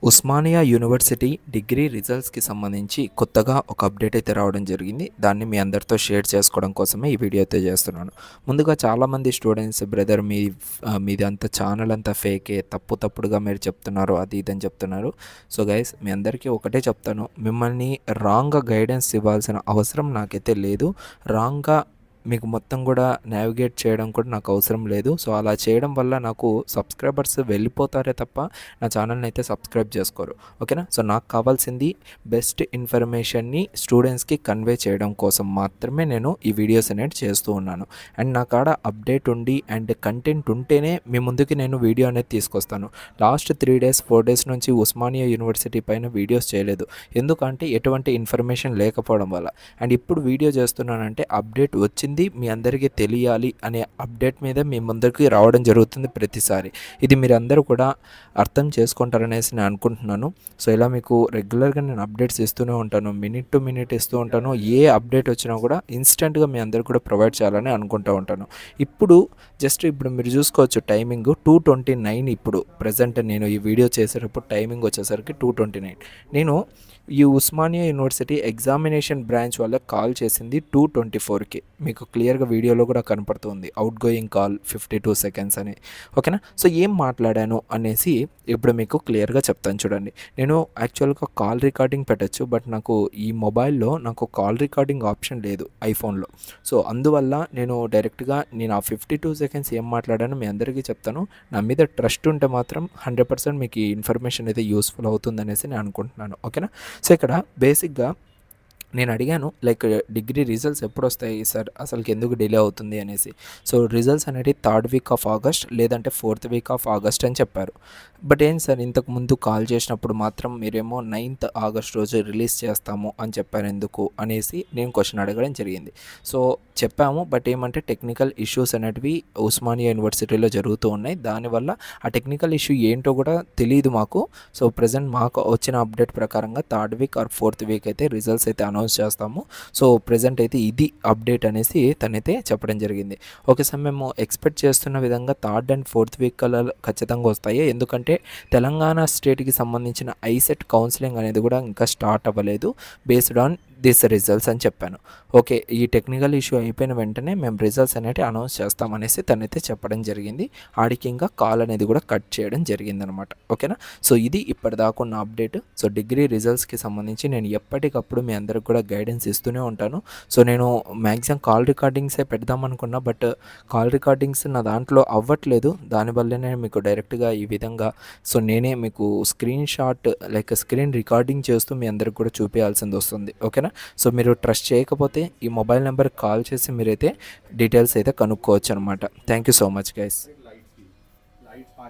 Osmania university degree రిజల్ట్స్కి సంబంధించి కొత్తగా ఒక అప్డేట్ అయితే రావడం జరిగింది. దాన్ని మీ అందరితో షేర్ చేసుకోవడం కోసమే ఈ వీడియో అయితే చేస్తున్నాను. ముందుగా చాలామంది స్టూడెంట్స్ బ్రదర్ మీది అంత ఛానల్ అంతా ఫేకే, తప్పుడుగా మీరు చెప్తున్నారు, అది ఇదని చెప్తున్నారు. సో గైస్, మీ అందరికీ ఒకటే చెప్తాను, మిమ్మల్ని రాంగ్గా గైడెన్స్ ఇవ్వాల్సిన అవసరం నాకైతే లేదు. రాంగ్గా మీకు మొత్తం కూడా నావిగేట్ చేయడం కూడా నాకు అవసరం లేదు. సో అలా చేయడం వల్ల నాకు సబ్స్క్రైబర్స్ వెళ్ళిపోతారే తప్ప నా ఛానల్ని అయితే సబ్స్క్రైబ్ చేసుకోరు. ఓకేనా? సో నాకు కావాల్సింది బెస్ట్ ఇన్ఫర్మేషన్ని స్టూడెంట్స్కి కన్వే చేయడం కోసం మాత్రమే నేను ఈ వీడియోస్ అనేది చేస్తూ ఉన్నాను. అండ్ నా కాడ అప్డేట్ ఉండి అండ్ కంటెంట్ ఉంటేనే మీ ముందుకి నేను వీడియో అనేది తీసుకొస్తాను. లాస్ట్ 3 days 4 days నుంచి ఉస్మానియా యూనివర్సిటీ పైన వీడియోస్ చేయలేదు. ఎందుకంటే ఎటువంటి ఇన్ఫర్మేషన్ లేకపోవడం వల్ల. అండ్ ఇప్పుడు వీడియో చేస్తున్నానంటే అప్డేట్ వచ్చింది, మీ అందరికీ తెలియాలి అనే అప్డేట్ మీద మీ ముందరికి రావడం జరుగుతుంది ప్రతిసారి. ఇది మీరు అందరూ కూడా అర్థం చేసుకుంటారనేసి నేను అనుకుంటున్నాను. సో ఇలా మీకు రెగ్యులర్గా నేను అప్డేట్స్ ఇస్తూనే ఉంటాను, మినిట్ టు మినిట్ ఇస్తూ ఉంటాను. ఏ అప్డేట్ వచ్చినా కూడా ఇన్స్టెంట్గా మీ అందరికి కూడా ప్రొవైడ్ చేయాలని అనుకుంటూ ఉంటాను. ఇప్పుడు మీరు చూసుకోవచ్చు, టైమింగ్ 2:29. ఇప్పుడు ప్రజెంట్ నేను ఈ వీడియో చేసేటప్పుడు టైమింగ్ వచ్చేసరికి 2:29. నేను ఈ ఉస్మానియా యూనివర్సిటీ ఎగ్జామినేషన్ బ్రాంచ్ వాళ్ళకి కాల్ చేసింది 2:24కి. మీకు క్లియర్గా వీడియోలో కూడా కనపడుతుంది, అవుట్ గోయింగ్ కాల్ 52 seconds అని. ఓకేనా? సో ఏం మాట్లాడాను అనేసి ఇప్పుడు మీకు క్లియర్గా చెప్తాను చూడండి. నేను యాక్చువల్గా కాల్ రికార్డింగ్ పెట్టచ్చు, బట్ నాకు ఈ మొబైల్లో నాకు కాల్ రికార్డింగ్ ఆప్షన్ లేదు ఐఫోన్లో. సో అందువల్ల నేను డైరెక్ట్గా ఆ 52 seconds ఏం మాట్లాడానో మీ అందరికీ చెప్తాను. నా మీద ట్రస్ట్ ఉంటే మాత్రం 100% మీకు ఈ ఇన్ఫర్మేషన్ అయితే యూస్ఫుల్ అవుతుంది అనేసి నేను అనుకుంటున్నాను. ఓకేనా? సో ఇక్కడ బేసిక్గా నేను అడిగాను, లైక్ డిగ్రీ రిజల్ట్స్ ఎప్పుడు వస్తాయి సార్, అసలుకి ఎందుకు డిలే అవుతుంది అనేసి. సో రిజల్ట్స్ అనేది 3rd week of August లేదంటే 4th week of August అని చెప్పారు. బట్ ఏంటి సార్, ఇంతకుముందు కాల్ చేసినప్పుడు మాత్రం మీరేమో 9th August రోజు రిలీజ్ చేస్తాము అని చెప్పారు, ఎందుకు అనేసి నేను క్వశ్చన్ అడగడం జరిగింది. సో చెప్పాము, బట్ ఏమంటే టెక్నికల్ ఇష్యూస్ అనేటివి ఉస్మానియా యూనివర్సిటీలో జరుగుతూ ఉన్నాయి. దానివల్ల ఆ టెక్నికల్ ఇష్యూ ఏంటో కూడా తెలియదు మాకు. సో ప్రజెంట్ మాకు వచ్చిన అప్డేట్ ప్రకారంగా 3rd week or 4th week అయితే రిజల్ట్స్ అయితే అనౌన్స్ చేస్తాము. సో ప్రజెంట్ అయితే ఇది అప్డేట్ అనేసి తనైతే చెప్పడం జరిగింది. ఓకే సార్, మేము ఎక్స్పెక్ట్ చేస్తున్న విధంగా 3rd and 4th week ఖచ్చితంగా వస్తాయి. ఎందుకంటే తెలంగాణ స్టేట్కి సంబంధించిన ఐసెట్ కౌన్సిలింగ్ అనేది కూడా ఇంకా స్టార్ట్ అవ్వలేదు బేస్డ్ ఆన్ దిస్ రిజల్ట్స్ అని చెప్పాను. ఓకే, ఈ టెక్నికల్ ఇష్యూ అయిపోయిన వెంటనే మేము రిజల్ట్స్ అనేవి అనౌన్స్ చేస్తామనేసి తనైతే చెప్పడం జరిగింది. ఆడికి ఇంకా కాల్ అనేది కూడా కట్ చేయడం జరిగింది అనమాట. ఓకేనా? సో ఇది ఇప్పటిదాకా ఉన్న అప్డేట్. సో డిగ్రీ రిజల్ట్స్కి సంబంధించి నేను ఎప్పటికప్పుడు మీ అందరికి కూడా గైడెన్స్ ఇస్తూనే ఉంటాను. సో నేను మ్యాక్సిమం కాల్ రికార్డింగ్సే పెడదాం అనుకున్నా, బట్ కాల్ రికార్డింగ్స్ నా దాంట్లో అవ్వట్లేదు. దానివల్లనే మీకు డైరెక్ట్గా ఈ విధంగా నేనే మీకు స్క్రీన్ రికార్డింగ్ చేస్తూ మీ అందరికి కూడా చూపించాల్సింది వస్తుంది. ఓకేనా? సో మీరు ట్రస్ట్ చేయకపోతే ఈ మొబైల్ నెంబర్కి కాల్ చేసి మీరైతే డీటెయిల్స్ అయితే కనుక్కోవచ్చు అనమాట. Thank you so much guys.